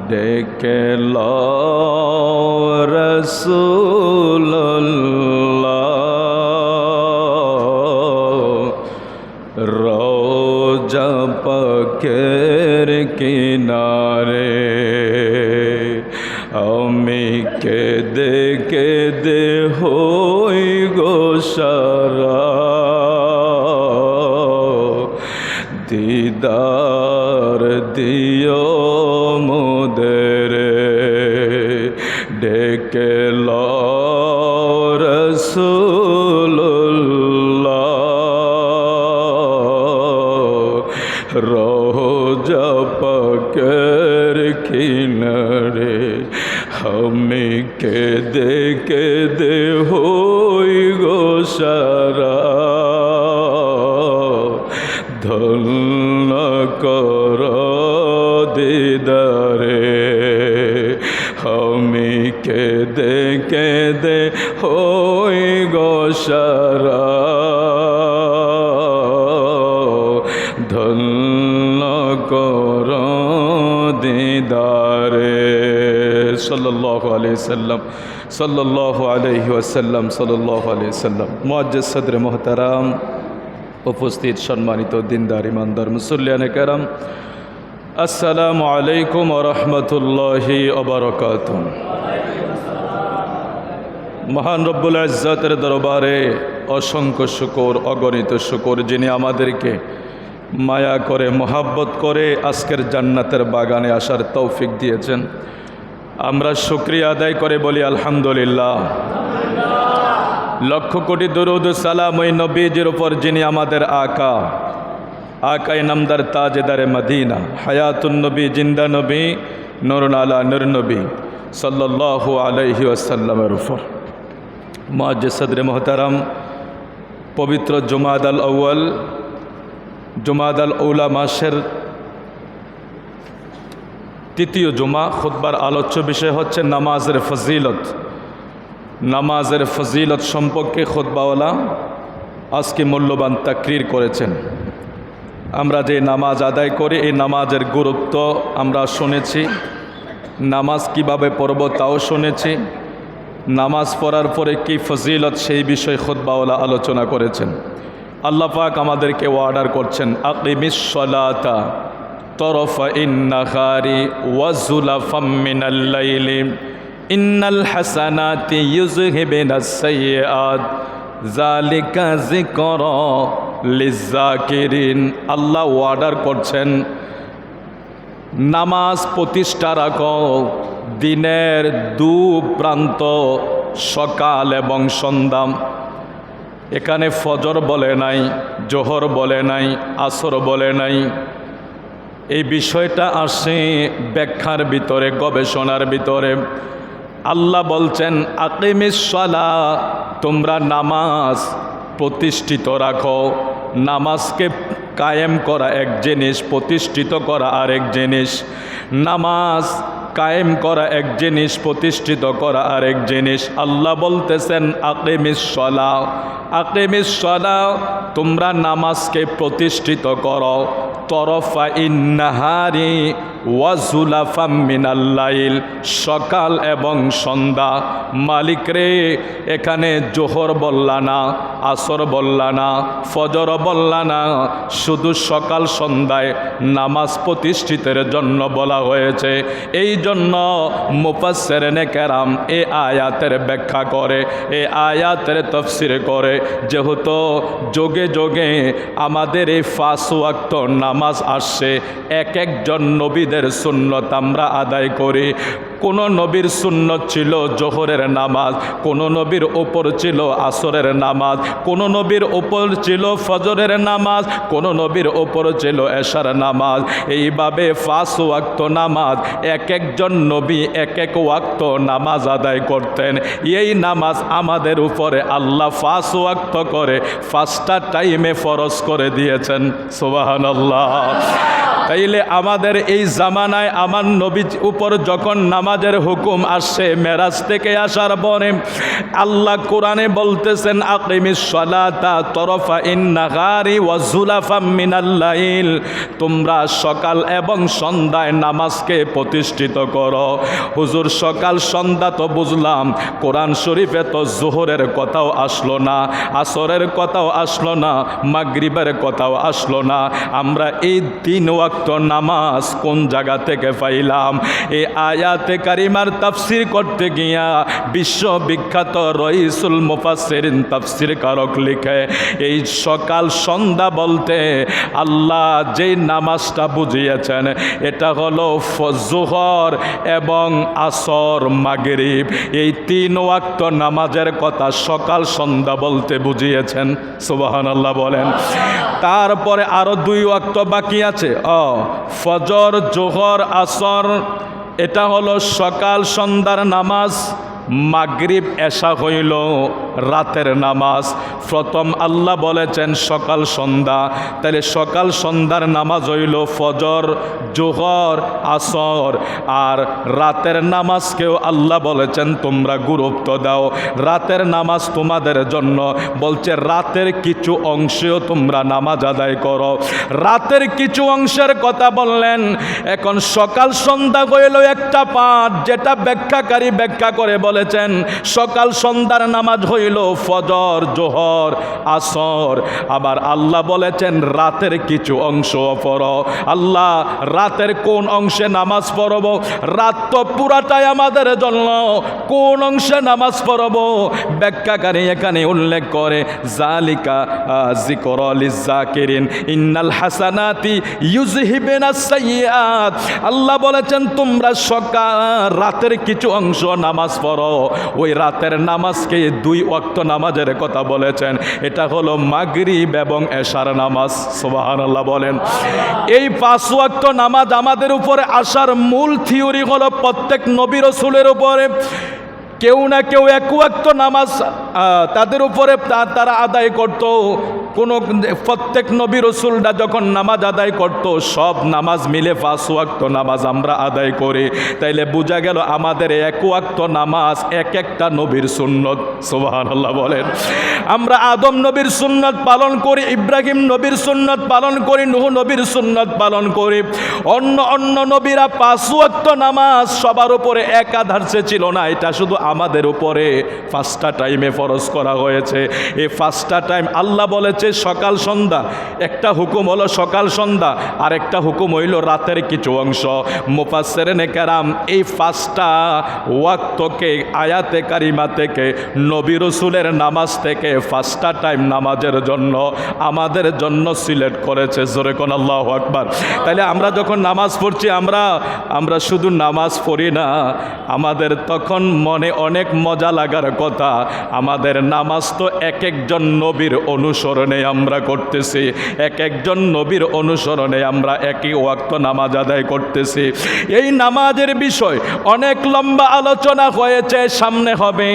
ডেকে লও রাসূলুল্লাহ রওজা পাকের কিনারে। আমি কেঁদে কেঁদে হই গো সারা, দিদার দিও মোদের। ডেকে লও রাসূলুল্লাহ রওজা পাকের কিনারে। আমি কেঁদে কেঁদে হই গো সারা, ধন্য কর দিদারে। আমি কেঁদে কেঁদে হই গো সারা, ধন্য কর দিদারে। সাল্লাল্লাহু আলাইহি সাল্লাম, সাল্লাল্লাহু আলাইহি ওয়াসাল্লাম, সাল্লাল্লাহু আলাইহি সাল্লাম। মুআজ্জাজ সদরে মোহতারাম, উপস্থিত সম্মানিত দিনদার ইমানদার মুসল্লিয়ানে কেরাম, আসসালামু আলাইকুম ওয়া রাহমাতুল্লাহি ওয়া বারাকাতুহু। মহান রব্বুল ইজ্জতের দরবারে অসংখ্য শুকর, অগণিত শুকর, যিনি আমাদেরকে মায়া করে মহাব্বত করে আজকের জান্নাতের বাগানে আসার তৌফিক দিয়েছেন। আমরা শুকরিয়া আদায় করে বলি আলহামদুলিল্লাহ। লক্ষ কোটি দরুদ সালাম ওই নবীজির উপর যিনি আমাদের আকা, আকায়ে নামদার তাজেদারে মদিনা, হায়াতুন নবী, জিন্দা নবী, নূরুন আলা নূর নবী সাল্লাল্লাহু আলাইহি ওয়াসাল্লামের উপর। মুআজ্জাজ সদরে মোহতারাম, পবিত্র জুমাদাল আউয়াল, জুমাদাল উলা মাসের তৃতীয় জুমা। খুতবার আলোচ্য বিষয় হচ্ছে নামাজের ফজিলত। নামাজের ফজিলত সম্পর্কে খুতবাওয়ালা আজকে মূল্যবান তাকরীর করেছেন। আমরা যে নামাজ আদায় করি, এই নামাজের গুরুত্ব আমরা শুনেছি, নামাজ কিভাবে পড়ব তাও শুনেছি, নামাজ পড়ার পরে কি ফজিলত সেই বিষয়ে খুতবাওয়ালা আলোচনা করেছেন। আল্লাহ পাক আমাদেরকে অর্ডার করছেন, আকিমিস সালাতা তরফা ইন্নাহারি ওয়া যুলাফাম মিনাল লাইলি ইন্নাল হাসানাতি ইউযহিবুনাস সাইয়্যাত যালিকা যিকরা লিযযাকিরিন। আল্লাহ অর্ডার করছেন, নামাজ প্রতিষ্ঠা রাখো দিনের দু প্রান্ত, সকাল এবং সন্ধ্যা। এখানে ফজর বলে নাই, জোহর বলে নাই, আসর বলে নাই। এই বিষয়টা আসে ব্যাখ্যার ভিতরে, গবেষণার ভিতরে। আল্লাহ বলছেন আকিমিস সালাহ, তোমরা নামাজ প্রতিষ্ঠিত রাখো। নামাজকে কায়েম করা এক জিনিস, প্রতিষ্ঠিত করা আরেক জিনিস। নামাজ কায়েম করা এক জিনিস, প্রতিষ্ঠিত করা আরেক জিনিস। আল্লাহ বলতেছেন আকিমিস সালাহ, আকিমিস সালাহ, তোমরা নামাজকে প্রতিষ্ঠিত করো। তরফা ইন্নাহারি ওয়া যুলাফাম মিনাল লাইল, সকাল এবং সন্ধ্যা। মালিক রে, এখানে জোহর বললা না, আসর বললা না, ফজর বললা না, শুধু সকাল সন্ধ্যায় নামাজ প্রতিষ্ঠিতের জন্য বলা হয়েছে। এই জন্য মুফাসসিরিনে কেরাম এই আয়াতের ব্যাখ্যা করে, এই আয়াতের তাফসীর করে। যেহেতু যোগে যোগে আমাদের এই 5 ওয়াক্ত নামাজ আসছে, এক একজন নবীদের সুন্নত আমরা আদায় করি। কোন নবীর সুন্নত ছিল জোহরের নামাজ, কোন নবীর ওপর ছিল আসরের নামাজ, কোন নবীর ওপর ছিল ফজরের নামাজ, কোন নবীর ওপর ছিল এশার নামাজ। এইভাবে 5 ওয়াক্ত নামাজ এক একজন নবী এক এক ওয়াক্ত নামাজ আদায় করতেন। এই নামাজ আমাদের উপরে আল্লাহ 5 ওয়াক্ত করে 5টা টাইমে ফরজ করে দিয়েছেন। সুবহানাল্লাহ। তাইলে আমাদের এই জামানায় আমার নবীর উপর যখন নামাজ নামাজের হুকুম আসছে মেরাজ থেকে আসার পরে। আল্লাহ কোরআনে বলতেছেন আকিমিস সালাতা তরফা ইন-নাহারি ওয়া যুলাফাম মিনাল লাইল, তোমরা সকাল এবং সন্ধ্যায় নামাজকে প্রতিষ্ঠিত করো। হুজুর সকাল সন্ধ্যা তো বুঝলাম, কোরআন শরীফে তো জোহরের কথাও আসলো না, আসরের কথাও আসলো না, মাগরিবের কথাও আসলো না। আমরা এই 3 ওয়াক্ত নামাজ কোন জায়গা থেকে পাইলাম? এই আয়াতে কারিমার তাফসীর করতে গিয়া বিশ্ববিখ্যাত রইসুল মুফাসসিরিন তাফসীর কারক লিখে, এই সকাল সন্ধ্যা বলতে আল্লাহ যেই নামাজটা বুঝিয়েছেন এটা হলো জোহর এবং আসর মাগরিব, এই 3 ওয়াক্ত নামাজের কথা সকাল সন্ধ্যা বলতে বুঝিয়েছেন। সুবহানাল্লাহ বলেন। তারপরে আরো 2 ওয়াক্ত বাকি আছে, ফজর জোহর আসর, এটা হলো সকাল সন্ধ্যার নামাজ। মাগরিব এশা হইল রাতের নামাজ। প্রথম আল্লাহ বলেছেন সকাল সন্ধ্যা, তাহলে সকাল সন্ধ্যার নামাজ হইল ফজর জোহর আসর। আর রাতের নামাজকেও আল্লাহ বলেছেন তোমরা গুরুত্ব দাও, রাতের নামাজ তোমাদের জন্য। বলছে রাতের কিছু অংশেও তোমরা নামাজ আদায় করো। রাতের কিছু অংশের কথা বললেন। এখন সকাল সন্ধ্যা হইল একটা পাঠ, যেটা ব্যাখ্যাকারী ব্যাখ্যা করে বলেছেন সকাল সন্ধ্যার নামাজ হইল ফজর জোহর আসর। আবার আল্লাহ বলেছেন রাতের কিছু অংশ পড়ো। আল্লাহ রাতের কোন অংশে নামাজ পড়ব? রাত তো পুরাটাই আমাদের জন্য, কোন অংশে নামাজ পড়ব? ব্যাখ্যাকারী এখানে উল্লেখ করে জালিকা যিকরা লিয-যাকিরিন ইন্নাল হাসানাতি ইউযহিবুনাস সাইয়্যাত। আল্লাহ বলেছেন তোমরা সকাল রাতের কিছু অংশ নামাজ পড়ো। ওই রাতের নামাজকে 2 ওয়াক্ত নামাজের কথা বলেছেন, এটা হলো মাগরিব এবং এশার নামাজ। সুবহানাল্লাহ বলেন। এই 5 ওয়াক্ত নামাজ আমাদের উপরে আসার মূল থিওরি হলো প্রত্যেক নবী রাসূলের উপরে কেউ না কেউ 1 ওয়াক্ত নামাজ তাদের উপরে তারা আদায় করত। কোনো প্রত্যেক নবী রাসূলরা যখন নামাজ আদায় করত, সব নামাজ মিলে 5 ওয়াক্ত নামাজ আমরা আদায় করি। তাইলে বোঝা গেল আমাদের 1 ওয়াক্ত নামাজ এক একটা নবীর সুন্নত। সুবহানাল্লাহ বলেন। আমরা আদম নবীর সুন্নত পালন করি, ইব্রাহিম নবীর সুন্নত পালন করি, নূহ নবীর সুন্নত পালন করি। অন্য নবীরা 5 ওয়াক্ত নামাজ সবার উপরে একাধারে ছিল না, এটা শুধু আমাদের উপরে 5টা টাইমে ফরজ করা হয়েছে। এই 5টা টাইম আল্লাহ বলেছে সকাল সন্ধ্যা। একটা হুকুম হলো সকাল সন্ধ্যা, আর একটা হুকুম হইল রাতের কিছু অংশ। মুফাসসিরিনে কেরাম এই 5টা ওয়াক্তকে আয়াতে কারিমা থেকে নবী রাসূলের নামাজ থেকে 5টা টাইম নামাজের জন্য আমাদের জন্য সিলেক্ট করেছে। জোরে কোন আল্লাহু আকবার। তাহলে আমরা যখন নামাজ পড়ছি আমরা শুধু নামাজ পড়ি না, আমাদের তখন মনে অনেক মজা লাগার কথা, আমাদের নামাজ তো এক একজন নবীর অনুসরণে আমরা করতেছি, এক একজন নবীর অনুসরণে আমরা একই ওয়াক্ত নামাজ আদায় করতেছি। এই নামাজের বিষয় অনেক লম্বা আলোচনা হয়েছে, সামনে হবে।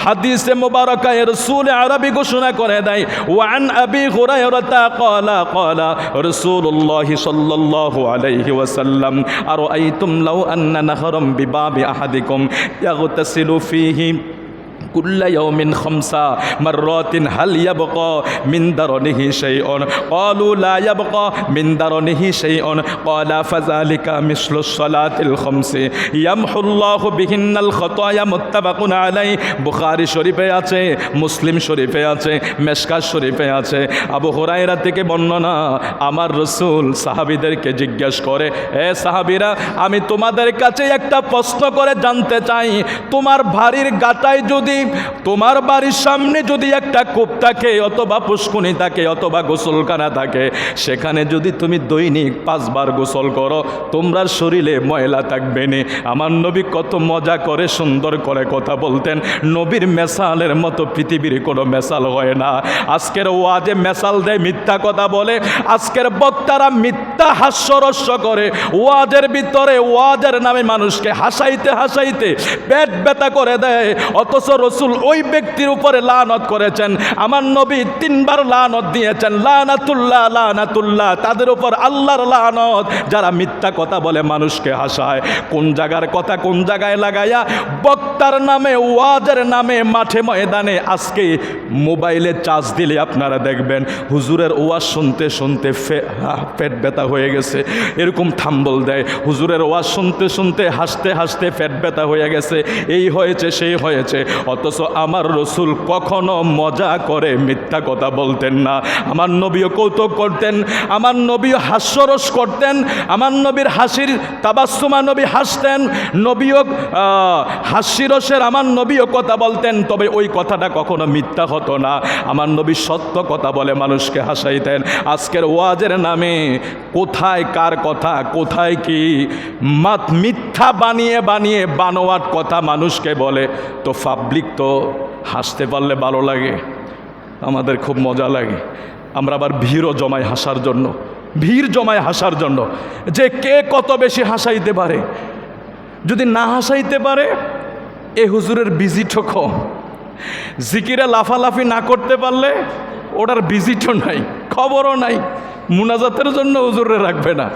হাদিসে মুবারাকায়ে রাসূল আরবি ঘোষণা করে দেয়, ওয়ান আবি হুরায়রা ক্বালা ক্বালা রাসূলুল্লাহ সাল্লাল্লাহু আলাইহি ওয়াসাল্লাম আরাআইতুম লাউ আন্না নাহরাম বিবাবি আহাদিকুম ইয়াগতাসিলু ফীহি কুল্লা ইয়াউমিন 5 মাররাতিন হাল ইয়াবকা মিন দারনিহি শাইউন ক্বালু লা ইয়াবকা মিন দারনিহি শাইউন ক্বালা ফাযালিকা মিসলুস সালাতিল 5 ইয়ামহুল্লাহু বিহিন্নাল খাতায়া মুত্তাফাকুন আলাইহি। বুখারী শরীফে আছে, মুসলিম শরীফে আছে, মেশকাত শরীফে আছে। আবু হুরায়রা থেকে বর্ণনা, আমার রাসূল সাহাবীদেরকে জিজ্ঞেস করে, এ সাহাবীরা, আমি তোমাদের কাছে একটা প্রশ্ন করে জানতে চাই, তোমার বাড়ির গাটায় যদি, তোমার বাড়ির সামনে যদি একটা কূপ থাকে অথবা পুষ্কুনি থাকে অথবা গোসলখানা থাকে, সেখানে যদি তুমি দৈনিক 5 বার গোসল করো, তোমার শরীরে ময়লা থাকবে না। আমার নবী কত মজা করে সুন্দর করে কথা বলতেন। নবীর মেসালের মতো পৃথিবীর কোনো মেসাল হয় না। আজকের ওয়াজে মেসাল দেয়, মিথ্যা কথা বলে, আজকের বক্তারা মিথ্যা হাস্যরস্য করে, ওয়াজের ভিতরে ওয়াজের নামে মানুষকে হাসাইতে হাসাইতে পেট ব্যথা করে দেয়। অথচ রসুল ওই ব্যক্তির উপরে লানত করেছেন। আমার নবী 3 বার লানত দিয়েছেন, লানাতুল্লাহ লানাতুল্লাহ, তাদের উপর আল্লাহর লানত যারা মিথ্যা কথা বলে মানুষকে হাসায়। কোন জায়গার কথা কোন জায়গায় লাগাইয়া বক্তার নামে ওয়াজের নামে মাঠে ময়দানে আজকে মোবাইলে চার্জ দিলে আপনারা দেখবেন হুজুরের ওয়াজ শুনতে শুনতে পেট ব্যথা হয়ে গেছে, এরকম থাম্বল দেয়। হুজুরের ওয়াজ শুনতে শুনতে হাসতে হাসতে পেট ব্যথা হয়ে গেছে, এই হয়েছে সেই হয়েছে। অথচ আমার রসুল কখনো মজা করে মিথ্যা কথা বলতেন না। আমার নবীও কৌতুক করতেন, আমার নবীও হাস্যরস করতেন, আমার নবীর হাসির তাবাসসুমা নবী হাসতেন, নবীও হাস্যরসের আমার নবীও কথা বলতেন। তবে ওই কথাটা কখনো মিথ্যা হতো না। আমার নবী সত্য কথা বলে মানুষকে হাসাইতেন। আজকের ওয়াজের নামে কোথায় কার কথা কোথায় কি মিথ্যা বানিয়ে বানিয়ে বানোয়াট কথা মানুষকে বলে। তো পাবলিক তো হাসতে পারলে ভালো লাগে, আমাদের খুব মজা লাগে। আমরা আবার ভিড়ও জমাই হাসার জন্য, ভিড় জমায় হাসার জন্য, যে কে কত বেশি হাসাইতে পারে। যদি না হাসাইতে পারে এ হুজুরের ভিজিটও কম, জিকিরে লাফালাফি না করতে পারলে ওটার ভিজিটও নাই, খবরও নাই, মুনাজাতের জন্য হুজুরে রাখবে না।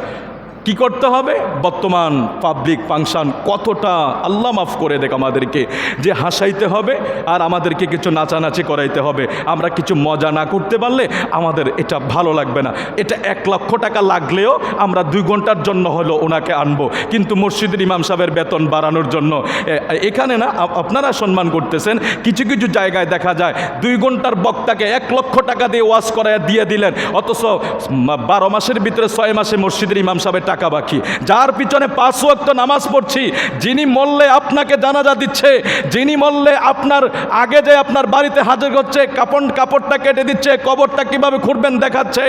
কি করতে হবে? বর্তমান পাবলিক ফাংশন কতটা আল্লাহ মাফ করে দেখ আমাদেরকে, যে হাসাইতে হবে আর আমাদেরকে কিছু নাচানাচি করাইতে হবে। আমরা কিছু মজা না করতে পারলে আমাদের এটা ভালো লাগবে না। এটা 1 লক্ষ টাকা লাগলেও আমরা 2 ঘন্টার জন্য হলো ওনাকে আনবো, কিন্তু মসজিদের ইমাম সাহেবের বেতন বাড়ানোর জন্য এখানে না আপনারা সম্মান করতেছেন। কিছু কিছু জায়গায় দেখা যায় 2 ঘন্টার বক্তাকে 1 লক্ষ টাকা দিয়ে ওয়াজ করায় দিয়ে দিলেন, অথচ 12 মাসের ভিতরে 6 মাসে মসজিদের ইমাম সাহেবের টাকা বাকি। যার পিছনে 5 ওয়াক্ত নামাজ পড়ছি, যিনি মরলে আপনাকে জানাজা দিচ্ছে, যিনি মরলে আপনার আগে যে আপনার বাড়িতে হাজির হচ্ছে, কাপড়টা কেটে দিচ্ছে, কবরটা কিভাবে খুঁড়বেন দেখাচ্ছে,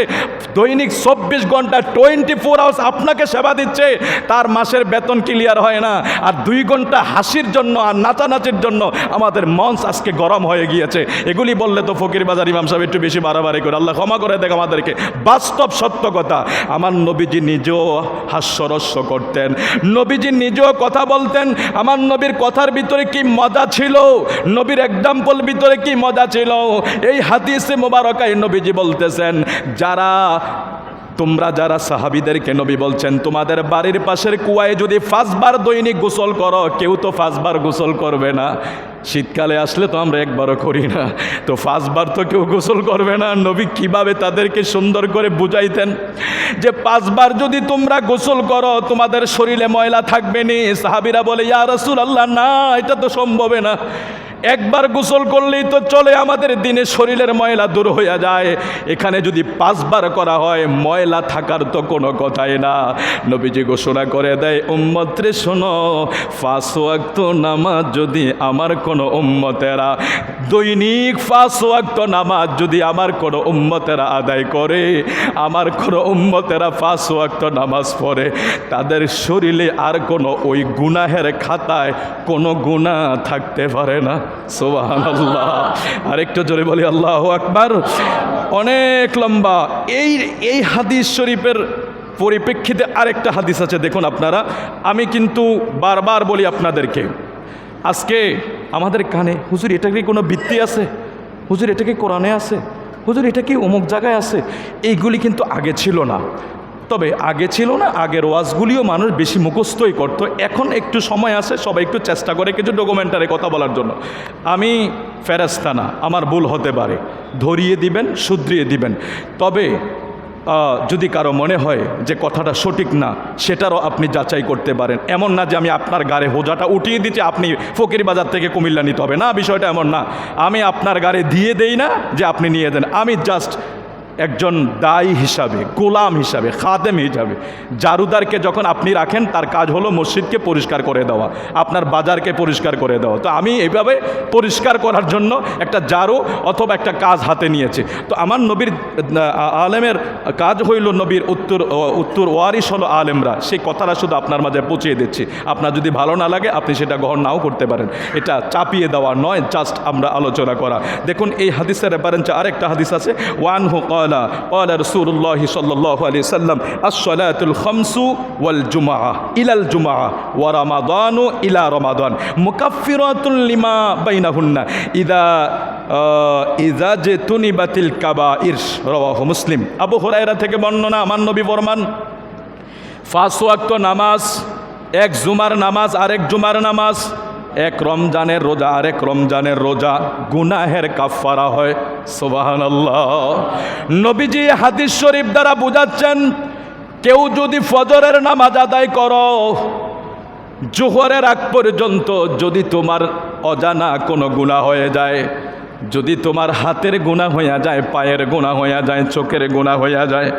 দৈনিক 24 ঘন্টা 24 আওয়ার্স আপনাকে সেবা দিচ্ছে, তার মাসের বেতন ক্লিয়ার হয় না। আর 2 ঘন্টা হাসির জন্য আর নাচানাচির জন্য আমাদের মঞ্চ আজকে গরম হয়ে গিয়েছে। এগুলি বললে তো ফকিরবাজার ইমাম সাহেব একটু বেশি বাড়াবাড়ি করে, আল্লাহ ক্ষমা করে দেখ আমাদেরকে। বাস্তব সত্য কথা, আমার নবীজি নিজেও হাস্যরস্য করতেন, নবীজি নিজেও কথা বলতেন। আমার নবীর কথার ভিতরে কি মজা ছিল, নবীর এক্সাম্পল ভিতরে কি মজা ছিল। এই হাদিসে মোবারকায় নবীজি বলতেছেন, তোমরা যারা সাহাবীদেরকে নবী বলছেন, তোমাদের বাড়ির পাশের কুয়ায় যদি 5 বার দৈনিক গোসল করো, কেউ তো 5 বার গোসল করবে না। শীতকালে আসলে তো আমরা একবারও করি না, তো 5 বার তো কেউ গোসল করবে না। নবী কিভাবে তাদেরকে সুন্দর করে বুঝাইতেন যে 5 বার যদি তোমরা গোসল করো তোমাদের শরীরে ময়লা থাকবে না। সাহাবীরা বলে, ইয়া রাসূলুল্লাহ, না, এটা তো সম্ভব না। একবার গোসল করলেই তো চলে, আমাদের দিনে শরীরের ময়লা দূর হয়ে যায়। এখানে যদি 5 বার করা হয়, ময়লা থাকার তো কোনো কথাই না। নবীজি ঘোষণা করে দেয়, উম্মতরে শোনো, 5 ওয়াক্ত নামাজ যদি আমার কোনো উম্মতেরা দৈনিক 5 ওয়াক্ত নামাজ যদি আমার কোনো উম্মতেরা আদায় করে, আমার কোনো উম্মতেরা 5 ওয়াক্ত নামাজ পড়ে, তাদের শরীরে আর কোনো ওই গুনাহের খাতায় কোনো গুনাহ থাকতে পারে না। সুবহানাল্লাহ। আরেকটু জোরে বলি আল্লাহু আকবার। অনেক লম্বা এই হাদিস শরীফের পরিপ্রেক্ষিতে আরেকটা হাদিস আছে, দেখুন আপনারা। আমি কিন্তু বারবার বলি আপনাদেরকে, আজকে আমাদের কানে, হুজুর এটা কি কোনো ভিত্তি আছে, হুজুর এটা কি কোরআনে আছে, হুজুর এটা কি অমুক জায়গায় আছে, এইগুলি কিন্তু আগে ছিল না। তবে আগে ছিল না, আগের ওয়াজগুলিও মানুষ বেশি মুখস্থই করতো। এখন একটু সময় আছে, সবাই একটু চেষ্টা করে কিছু ডকুমেন্টারি কথা বলার জন্য। আমি ফেরেশতা না, আমার ভুল হতে পারে, ধরিয়ে দিবেন, শুধরিয়ে দিবেন। তবে যদি কারো মনে হয় যে কথাটা সঠিক না, সেটারও আপনি যাচাই করতে পারেন। এমন না যে আমি আপনার গাড়ি হোজাটা উঠিয়ে দিচ্ছি, আপনি ফকিরবাজার থেকে কুমিল্লা নিতে হবে না, বিষয়টা এমন না। আমি আপনার গাড়ি দিয়ে দেই না যে আপনি নিয়ে দেন। আমি জাস্ট একজন দায়ী হিসাবে, গোলাম হিসাবে, খাদেম হিসাবে, জারুদারকে যখন আপনি রাখেন, তার কাজ হলো মসজিদকে পরিষ্কার করে দেওয়া, আপনার বাজারকে পরিষ্কার করে দেওয়া। তো আমি এইভাবে পরিষ্কার করার জন্য একটা জারু অথবা একটা কাজ হাতে নিয়েছি। তো আমার নবীর আলেমের কাজ হইল, নবীর উত্তর ওয়ারিশ হলো আলেমরা। সেই কথাটা শুধু আপনার মাঝে পৌঁছিয়ে দিচ্ছি। আপনার যদি ভালো না লাগে আপনি সেটা গ্রহণ নাও করতে পারেন, এটা চাপিয়ে দেওয়া নয়, জাস্ট আমরা আলোচনা করা। দেখুন এই হাদিসের রেফারেন্সে আরেকটা হাদিস আছে, ওয়ানহু قال رسول الله صلى الله عليه وسلم الصلاة الخمس والجمعة إلى الجمعة ورمضان إلى رمضان مكفرات لما بينهن إذا اجتنبت الكبائر رواه مسلم আবু হুরায়রা থেকে বর্ণনা আমার নবী ফরমান 5 ওয়াক্ত নামাজ, এক জুমার নামাজ আরেক জুমার নামাজ, এক রমজানের রোজা আরেক রমজানের রোজা গুনাহের কাফারা হয়। সুবহানাল্লাহ। নবীজি হাদিস শরীফ দ্বারা বুঝাচ্ছেন, কেউ যদি ফজরের নামাজ আদায় করো জোহরের আগ পর্যন্ত, যদি তোমার অজানা কোনো গুনাহ হয়ে যায়, যদি তোমার হাতের গুনাহ হইয়া যায়, পায়ের গুনাহ হইয়া যায়, চোখের গুনাহ হইয়া যায়,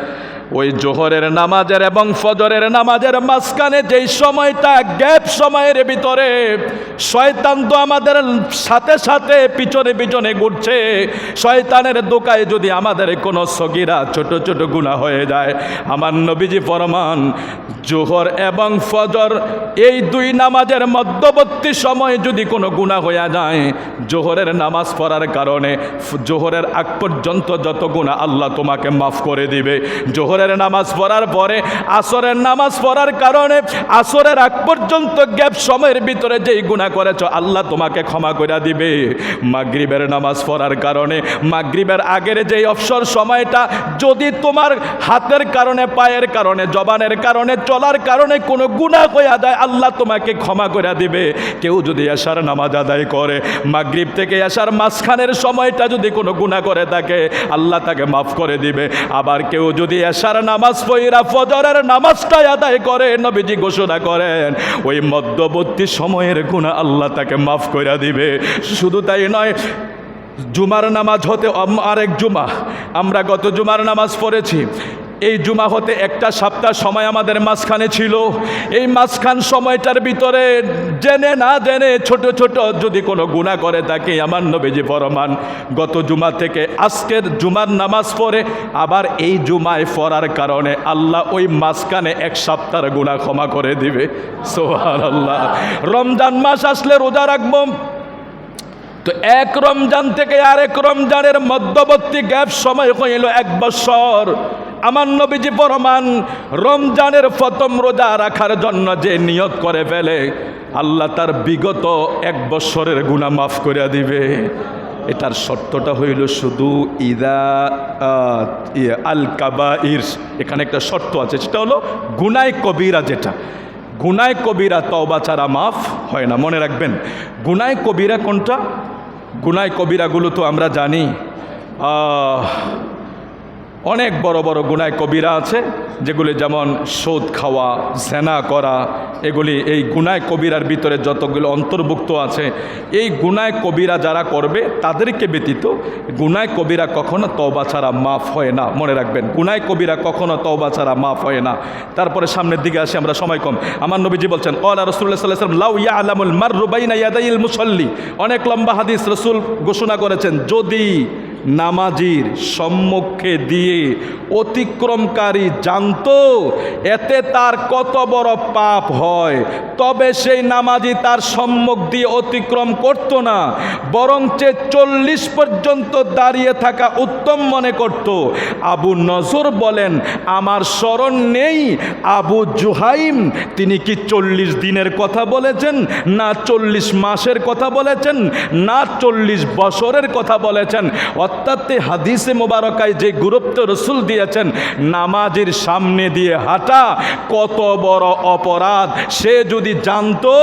ওই জোহরের নামাজের এবং ফজরের নামাজের মাঝখানে যেই সময়টা গ্যাপ, সময়ের ভিতরে শয়তান তো আমাদের সাথে সাথে পিছনে পিছনে ঘুরছে, শয়তানের দোকায় যদি আমাদের কোনো সগীরা ছোট ছোট গুনাহ হয়ে যায়, আমার নবীজি ফরমান জোহর এবং ফজর এই দুই নামাজের মধ্যবর্তী সময় যদি কোনো গুনাহ হইয়া যায়, জোহরের নামাজ পড়ার কারণে জোহরের আগ পর্যন্ত যত গুনাহ আল্লাহ তোমাকে মাফ করে দিবে। জোহরের নামাজ পড়ার পরে আসরের নামাজ পড়ার কারণে আসরের আগ পর্যন্ত গ্যাপ সময়ের ভিতরে যেই গুনাহ করেছো আল্লাহ তোমাকে ক্ষমা করে দিবে। মাগরিবের নামাজ পড়ার কারণে মাগরিবের আগের যেই অবসর সময়টা যদি তোমার হাতের কারণে, পায়ের কারণে, জবানের কারণে, চলার কারণে কোনো গুনাহ হয়ে যায় আল্লাহ তোমাকে ক্ষমা করে দিবে। কেউ যদি এশার নামাজ আদায় করে মাগরিব থেকে এশার মাঝখানের সময়টা যদি কোনো গুনাহ করে থাকে আল্লাহ তাকে মাফ করে দিবে। আবার কেউ যদি এশার নামাজ পড়া ফজরের নামাজটা আদায় করে, নবীজি ঘোষণা করেন ওই মধ্যবর্তী সময়ের গুনাহ আল্লাহ তাকে মাফ করে দিবে। শুধু তাই নয়, জুমার নামাজ হতে আরেক জুমা, আমরা গত জুমার নামাজ পড়েছি, এই জুমা হতে একটা সপ্তাহ সময় আমাদের মাঝখানে ছিল। এই মাঝখান সময়টার ভিতরে জেনে না জেনে ছোট ছোট যদি কোনো গুনাহ করে থাকে, আমার নবীজি ফরমান গত জুমা থেকে আজকের জুমার নামাজ পড়ে আবার এই জুমায় পড়ার কারণে আল্লাহ ওই মাঝখানে এক সপ্তাহের গুনাহ ক্ষমা করে দিবে। সুবহানাল্লাহ। রমজান মাস আসলে রোজা রাখবো, তো এক রমজান থেকে আরেক রমজানের মধ্যবর্তী গ্যাপ সময় হইল 1 বছর। আমার নবীজি ফরমান রমজানের প্রথম রোজা রাখার জন্য যে নিয়ত করে ফেলে আল্লাহ তার বিগত 1 বছরের গুনাহ মাফ করে দিবে। এটার শর্তটা হইল শুধু আল কাবাইর, এখানে একটা শর্ত আছে, সেটা হলো গুনাহ কবিরা। যেটা গুনাহ কবিরা তওবা ছাড়া মাফ হয় না, মনে রাখবেন। গুনাহ কবিরা কোনটা? গুনাহ কবিরাগুলো তো আমরা জানি, অনেক বড় বড় গুনাহ কবিরা আছে, যেগুলি যেমন সুদ খাওয়া, জেনা করা, এগুলি এই গুনাহ কবিরার ভিতরে যতগুলো অন্তর্ভুক্ত আছে। এই গুনাহ কবিরা যারা করবে তাদেরকে ব্যতীত গুনাহ কবিরা কখনো তওবা ছাড়া মাফ হয় না, মনে রাখবেন। গুনাহ কবিরা কখনো তওবা ছাড়া মাফ হয় না। তারপরে সামনের দিকে আসি, আমরা সময় কম। আমার নবীজি বলছেন ক্বালা রাসূলুল্লাহ সাল্লাল্লাহু আলাইহি ওয়াসাল্লাম লাউ ইয়ালামুল মাররু বাইনা ইয়াদাইল মুসাল্লি, অনেক লম্বা হাদিস রাসূল ঘোষণা করেছেন, যদি নামাজির সম্মুখে দিয়ে অতিক্রমকারী জানতো এতে তার কত বড় পাপ হয়, তবে সেই নামাজি তার সম্মুখ দিয়ে অতিক্রম করত না, বরং 40 পর্যন্ত দাঁড়িয়ে থাকা উত্তম মনে করত। আবু নজর বলেন, আমার স্মরণ নেই আবু জুহাইম তিনি কি 40 দিনের কথা বলেছেন, না 40 মাসের কথা বলেছেন, না 40 বছরের কথা বলেছেন। অর্থাৎ হাদিসে মোবারকায় যে গুরুত্ব রসুল দিয়েছেন, নামাজের সামনে দিয়ে হাঁটা কত বড় অপরাধ, সে যদি জানতো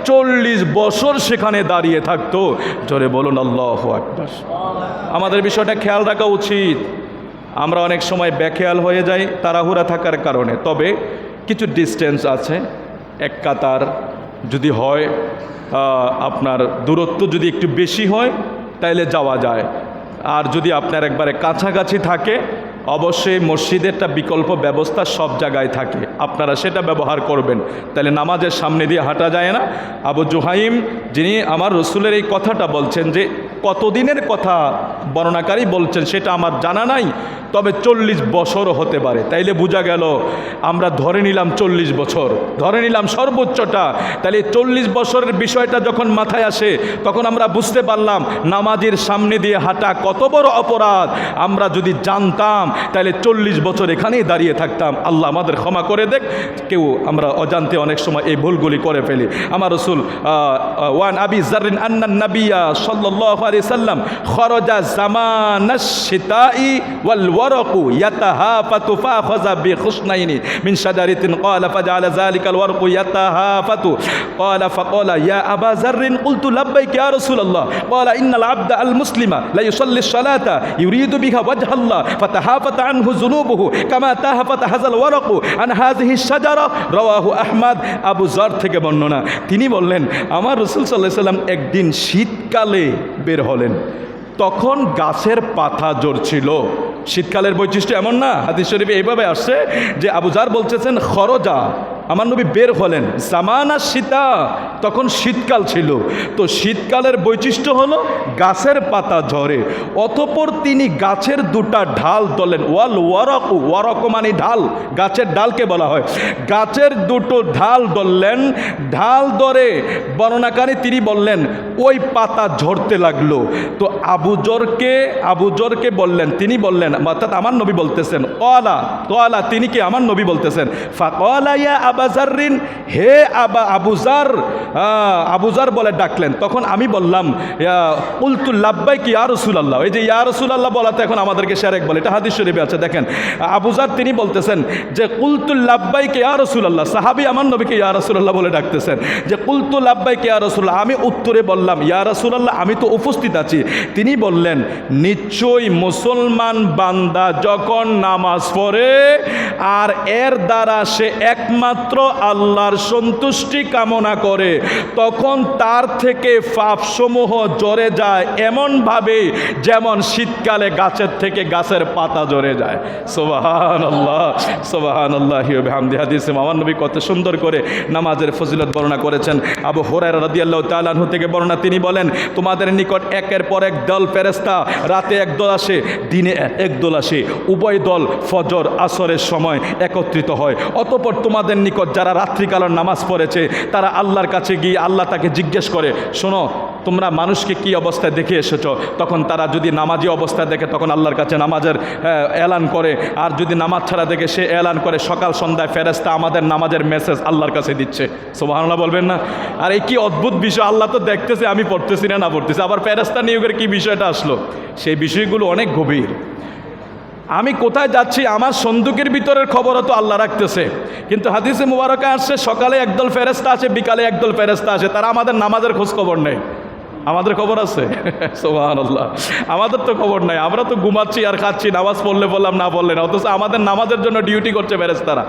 40 বছর সেখানে দাঁড়িয়ে থাকতো। জোরে বলুন আল্লাহু আকবার। আমাদের বিষয়টা খেয়াল রাখা উচিত। আমরা অনেক সময় বেখেয়াল হয়ে যাই তাড়াহুড়া থাকার কারণে। তবে কিছু ডিস্টেন্স আছে, এক কাতার যদি হয়, আপনার দূরত্ব যদি একটু বেশি হয় তাইলে যাওয়া যায়। আর যদি আপনার একবারে কাছাকাছি থাকে, অবশ্যই মসজিদেরটা বিকল্প ব্যবস্থা সব জায়গায় থাকে, আপনারা সেটা ব্যবহার করবেন, তাহলে নামাজের সামনে দিয়ে হাঁটা যায় না। আবু জুহাইম যিনি আমার রসুলের এই কথাটা বলছেন, যে কতদিনের কথা বর্ণনাকারী বলছেন সেটা আমার জানা নাই, তবে 40 বছরও হতে পারে। তাইলে বোঝা গেল, আমরা ধরে নিলাম 40 বছর, ধরে নিলাম সর্বোচ্চটা। তাহলে 40 বছরের বিষয়টা যখন মাথায় আসে তখন আমরা বুঝতে পারলাম নামাজের সামনে দিয়ে হাঁটা কত বড় অপরাধ। আমরা যদি জানতাম তাহলে 40 বছর এখানেই দাঁড়িয়ে থাকতাম। আল্লাহ আমাদের ক্ষমা করে দেখ। কেউ আমরা অজান্তে অনেক সময় এই ভুলগুলি করে ফেলি। আমার রাসূল ওয়ান আবি যাররিন আন্নান নাবিয়্যা সাল্লাল্লাহু আলাইহি সাল্লাম খরাজা জামানাশ শিতাই ওয়াল ওয়ারাকু ইয়াতাহাফাতু ফাখাযা বিখুসনাইনি মিন শাজারাতিন ক্বালা ফাজআলা যালিকাল ওয়ারাকু ইয়াতাহাফাতু ক্বালা ফাকালা ইয়া আবা যাররিন কুলতু লাব্বাইক ইয়া রাসূলুল্লাহ ক্বালা ইন্নাল আবদা আল মুসলিমা লা ইউসাল্লি আস-সালাতা ইউরিদু বিহা ওয়াজহাল্লাহ ফাতাহাফাতা আনহু যুনুবুহু কামা তাহাফাতা হাযাল ওয়ারাকু আন হাযিহি শাজারা। রাওয়াহু আহমদ। আবু যর থেকে বর্ণনা। তিনি বললেন আমার রাসূল সাল্লাল্লাহু আলাইহি সাল্লাম একদিন শীতকালে বের হলেন, তখন গাছের পাতা ঝরছিল। শীতকালের বৈশিষ্ট্য এমন না, হাদিস শরীফে এইভাবে আসছে যে আবু যর বলতেছেন খরজা, আমার নবী বের হলেন, জামানা শীতা, তখন শীতকাল ছিল। তো শীতকালের বৈশিষ্ট্য হলো গাছের পাতা ঝরে। অতঃপর তিনি গাছের দুটা ঢাল তোলেন। ওয়াল ওয়ারাকু, ওয়ারাকু মানে ঢাল, গাছের ডালকে বলা হয়। গাছের দুটো ঢাল ধরলেন, ঢাল ধরে বর্ণনাকারী তিনি বললেন ওই পাতা ঝরতে লাগলো। তো আবু জরকে বললেন, তিনি বললেন, অর্থাৎ আমার নবী বলতেছেন, কলা তিনি কি আমার নবী বলতেছেন, ফাকালা ইয়া আবা যাররিন, হে আবু যর বলে ডাকলেন। তখন আমি বললাম কুলতু লাব্বাইক ইয়া রাসূলুল্লাহ। এই যে ইয়া রাসূলুল্লাহ বলাতে এখন আমাদেরকে শিরক বলে, এটা হাদিস শরীফে আছে। দেখেন আবু যর তিনি বলতেছেন যে কুলতু লাব্বাইক ইয়া রাসূলুল্লাহ, সাহাবী আমার নবীকে ইয়া রাসূলুল্লাহ বলে ডাকতেছেন যে কুলতু লাব্বাইক ইয়া রাসূলুল্লাহ। আমি উত্তরে বললাম ইয়া রাসূলুল্লাহ আমি তো উপস্থিত আছি। তিনি বললেন নিশ্চয়ই মুসলমান বান্দা যখন নামাজ পড়ে আর এর দ্বারা সে একমাত্র আল্লাহর সন্তুষ্টি কামনা করে, তখন তার থেকে পাপসমূহ ঝরে যায় এমনভাবে যেমন শীতকালে গাছের থেকে গাছের পাতা ঝরে যায়। সুবহানাল্লাহ, সুবহানাল্লাহি ওয়া বিহামদিহি। হাদিসে আমার নবী কত সুন্দর করে নামাজের ফজিলত বর্ণনা করেছেন। আবু হুরায়রা রাদিয়াল্লাহু তাআলা আনহু থেকে বর্ণনা, তিনি বলেন তোমাদের নিকট একের পর এক দল ফেরেশতা, রাতে এক দল আসে, দিনে এক দল আসে, উভয় দল ফজর আসরের সময় একত্রিত হয়। অতঃপর তোমাদের নিকট যারা রাত্রিকালের নামাজ পড়েছে তারা আল্লাহর কাছে গিয়ে আল্লাহ তাকে জিজ্ঞেস করে, শোনো তোমরা মানুষকে কি অবস্থায় দেখে এসেছো? তখন তারা যদি নামাজি অবস্থায় দেখে তখন আল্লাহর কাছে নামাজের এলান করে, আর যদি নামাজ ছাড়া দেখে সে এলান করে। সকাল সন্ধ্যায় ফেরেশতা আমাদের নামাজের মেসেজ আল্লাহর কাছে দিচ্ছে। সুবহানাল্লাহ বলবেন না? আর এই কি অদ্ভুত বিষয়, আল্লাহ তো দেখতেছে আমি পড়তেছি না পড়তেছি, আবার ফেরেশতা নিয়োগের কি বিষয়টা আসলো? সেই বিষয়গুলো অনেক গভীর। আমি কোথায় যাচ্ছি আমার সন্দুকের ভিতরের খবরও তো আল্লাহ রাখতেছে। কিন্তু হাদিসে মুবারকে আসছে সকালে একদল ফেরেশতা আসে, বিকালে একদল ফেরেশতা আসে, তারা আমাদের নামাজের খোঁজ খবর নেই। আমাদের খবর আছে? সুবহানাল্লাহ, আমাদের তো খবর নাই। আমরা তো ঘুমাচ্ছি আর খাচ্ছি, নামাজ পড়লে বললাম না পড়লে না, অথচ আমাদের নামাজের জন্য ডিউটি করছে ফেরেশতারা।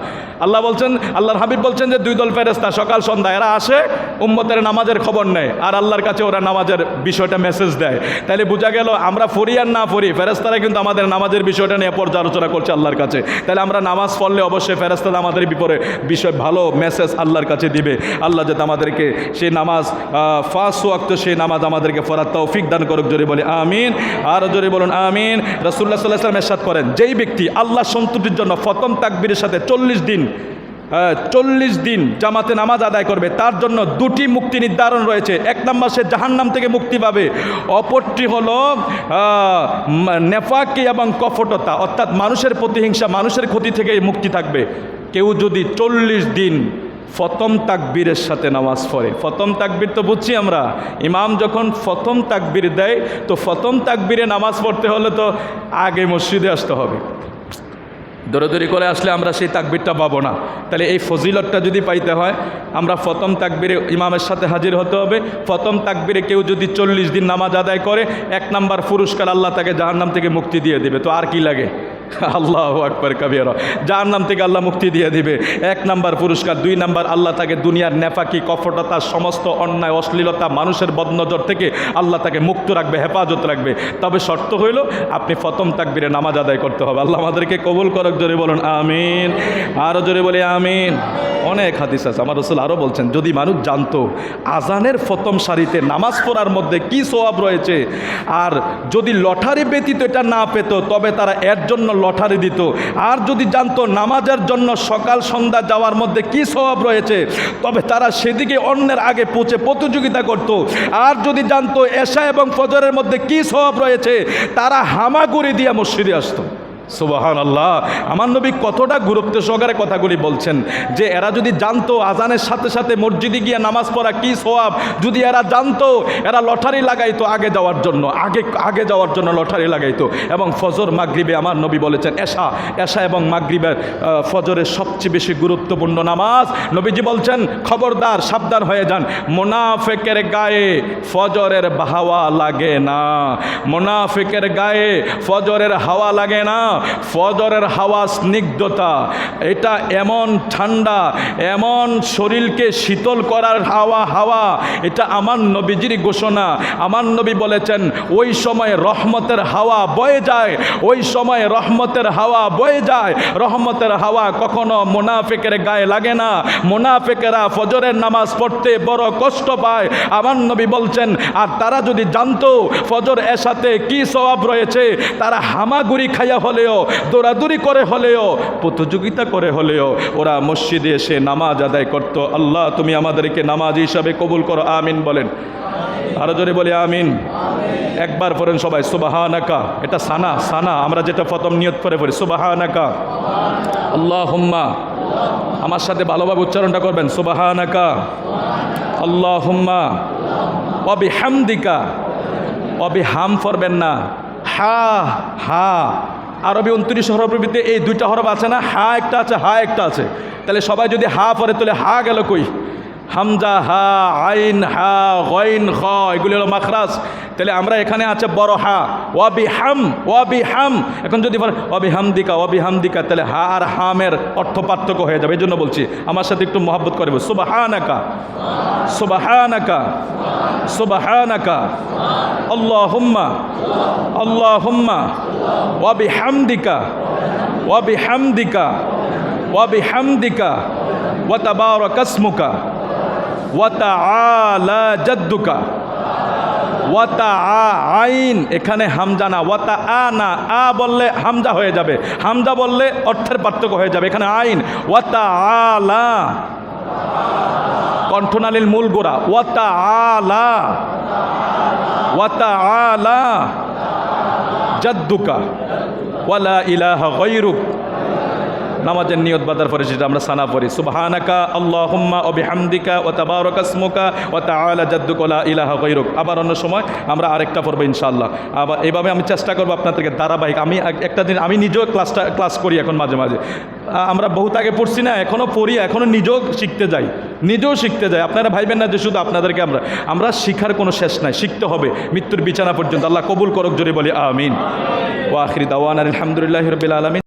আল্লাহ বলছেন, আল্লাহর হাবিব বলছেন যে দুই দল ফেরেশতা সকাল সন্ধ্যা এরা আসে, উম্মতের নামাজের খবর নেয় আর আল্লাহর কাছে ওরা নামাজের বিষয়টা মেসেজ দেয়। তাইলে বোঝা গেল আমরা পড়ি আর না পড়ি, ফেরেশতারা কিন্তু আমাদের নামাজের বিষয়টা নিয়ে পর্যালোচনা করছে আল্লাহর কাছে। তাহলে আমরা নামাজ পড়লে অবশ্যই ফেরেশতারা আমাদের বিপরে বিষয় ভালো মেসেজ আল্লাহর কাছে দিবে। আল্লাহ যাতে আমাদেরকে সেই নামাজ 5 ওয়াক্ত সেই নামাজ আমাদেরকে পড়ার তৌফিক দান করুক। জোরে বলি আমিন, আর জোরে বলুন আমিন। রাসূলুল্লাহ সাল্লাল্লাহু আলাইহি ওয়াসাল্লাম ইরশাদ করেন, যেই ব্যক্তি আল্লাহ সন্তুষ্টির জন্য প্রথম তাকবীরের সাথে 40 দিন জামাতে নামাজ আদায় করবে, তার জন্য 2টি মুক্তি নির্ধারণ রয়েছে। 1 নম্বর সে জাহান্নাম থেকে মুক্তি পাবে, অপরটি হলো নেফাকি এবং কপটতা, অর্থাৎ মানুষের প্রতিহিংসা, মানুষের ক্ষতি থেকে মুক্তি থাকবে। কেউ যদি 40 দিন প্রথম তাকবীরের সাথে নামাজ পড়ে, প্রথম তাকবীর তো বুঝছি আমরা, ইমাম যখন প্রথম তাকবীর দেয় তো প্রথম তাকবীরে নামাজ পড়তে হলে তো আগে মসজিদে আসতে হবে। দৌড়াদৌড়ি করে আসলে আমরা সেই তাকবীরটা পাবো না। তাহলে এই ফজিলতটা যদি পাইতে হয় আমরা প্রথম তাকবীরে ইমামের সাথে হাজির হতে হবে। প্রথম তাকবীরে কেউ যদি 40 দিন নামাজ আদায় করে 1 নাম্বার পুরস্কার আল্লাহ তাকে জাহান্নাম থেকে মুক্তি দিয়ে দেবে। তো আর কি লাগে? আল্লাহু আকবার কাবীরা, জাহান্নাম থেকে আল্লাহ মুক্তি দিয়ে দিবে, 1 নাম্বার পুরস্কার। 2 নাম্বার আল্লাহ তাকে দুনিয়ার নেফাকি, কপটতা, সমস্ত অন্যায়, অশ্লীলতা, মানুষের বদনজর থেকে আল্লাহ তাকে মুক্ত রাখবে, হেফাজত রাখবে। তবে শর্ত হইল আপনি প্রথম তাকবীরে নামাজ আদায় করতে হবে। আল্লাহ আমাদেরকে কবুল করুক। জোরে বলুন আমিন, আরও জোরে বলি আমিন। অনেক হাদিস আছে, আমার রাসূল আরও বলছেন যদি মানুষ জানতো আজানের প্রথম সারিতে নামাজ পড়ার মধ্যে কি সওয়াব রয়েছে, আর যদি লটারি ব্যতীত এটা না পেত তবে তারা এর জন্য লটারি দিত, আর যদি জানতো নামাজের জন্য সকাল সন্ধ্যা যাওয়ার মধ্যে কি সওয়াব রয়েছে তবে তারা সেদিকে অন্যের আগে পৌঁছে প্রতিযোগিতা করত, আর যদি জানতো এশা এবং ফজরের মধ্যে কি সওয়াব রয়েছে তারা হামাগুড়ি দিয়ে মসজিদে আসতো। সুবহানাল্লাহ। আমার নবী কতটা গুরুত্ব সহকারে কথাগুলি বলছেন যে এরা যদি জানতো আজানের সাথে সাথে মসজিদে গিয়ে নামাজ পড়া কি সওয়াব, যদি এরা জানতো এরা লটারি লাগাইতো আগে যাওয়ার জন্য, আগে যাওয়ার জন্য লটারি লাগাইতো। এবং ফজর মাগরিবে আমার নবী বলেছেন এশা এবং মাগরিবের ফজরের সবচেয়ে বেশি গুরুত্বপূর্ণ নামাজ। নবীজি বলছেন খবরদার সাবধান হয়ে যান, মুনাফিকের গায়ে ফজরের হাওয়া লাগে না, মুনাফিকের গায়ে ফজরের হাওয়া লাগে না। ফজরের হাওয়া স্নিগ্ধতা, এটা এমন ঠান্ডা, এমন শরীরকে শীতল করার হাওয়া, এটা আমার নবীজির ঘোষণা। আমার নবী বলেছেন ওই সময় রহমতের হাওয়া বয়ে যায়, ওই সময় রহমতের হাওয়া বয়ে যায়। রহমতের হাওয়া কখনো মুনাফিকের গায়ে লাগে না। মুনাফিকেরা ফজরের নামাজ পড়তে বড় কষ্ট পায়। আমার নবী বলছেন আর তারা যদি জানতো ফজর এশাতে কি সওয়াব রয়েছে, তারা হামাগুড়ি খাইয়া হলেও, দৌড়াদৌড়ি করে হলেও, প্রতিযোগিতা করে হলেও ওরা মসজিদে এসে নামাজ আদায় করত। আল্লাহ তুমি আমাদেরকে নামাজ হিসাবে কবুল করো, আমিন বলেন। আরো জোরে বলি আমিন। একবার পড়েন সবাই সুবহানাকা। এটা সানা আমরা যেটা প্রথম নিয়ত করে পড়ি, সুবহানাকা আল্লাহুম্মা। আমার সাথে ভালোভাবে উচ্চারণটা করবেন, সুবহানাকা আল্লাহুম্মা ওয়া বিহামদিকা। হাম পড়বেন না, হা। আরবি 29 হরফের ভিতরে এই দুইটা হরফ আছে না, হা একটা আছে, হা একটা আছে। তাহলে সবাই যদি হা পড়ে তাহলে হা গেল কই? হামজা হা, আইন হা, গইন খ, এগুলি হলো মাখরাজ। তাহলে আমরা এখানে আছে বড় হা, ওয়াবি হাম। এখন যদি বলেন ওয়াবিহামদিকা, তাহলে হা আর হামের অর্থ পার্থক্য হয়ে যাবে। এই জন্য বলছি আমার সাথে একটু মহব্বত করে বল, সুবহানাকা আল্লাহুম্মা ওয়াবিহামদিকা ওয়া তাবারাকা ইসমুকা ওয়া তাআলা জাদ্দুকা। আইন এখানে হামজা না, আ বললে হামজা হয়ে যাবে, হামজা বললে অর্থের পার্থক্য হয়ে যাবে। এখানে আইন ওয়াতাআলা, কণ্ঠনালীর মূল গোড়া, ওয়াতাআলা জাদ্দুকা ওয়ালা ইলাহা গায়রুক। নামাজের নিয়ত বাদার পরে সেটা আমরা সানা পড়ি, সুবহানাকা আল্লাহুম্মা ওয়া বিহামদিকা ওয়া তাবারাকা ইসমুকা ওয়া তাআলা জাদ্দুকা লা ইলাহা গায়রুক। আবার অন্য সময় আমরা আরেকটা পড়বো ইনশাআল্লাহ। আবার এইভাবে আমি চেষ্টা করবো আপনাদেরকে ধারাবাহিক। আমি একটা দিন আমি নিজেও ক্লাস করি এখন মাঝে মাঝে। আমরা বহুত আগে পড়ছি না, এখনও পড়ি, এখনও নিজেও শিখতে যাই। আপনারা ভাইবেন না যে শুধু আপনাদেরকে আমরা শিখার কোনো শেষ নাই, শিখতে হবে মৃত্যুর বিছানা পর্যন্ত। আল্লাহ কবুল করুক, জোরে বলি আমিন। ওয়া আখিরি দাওয়ানা আলহামদুলিল্লাহি রাব্বিল আলামিন।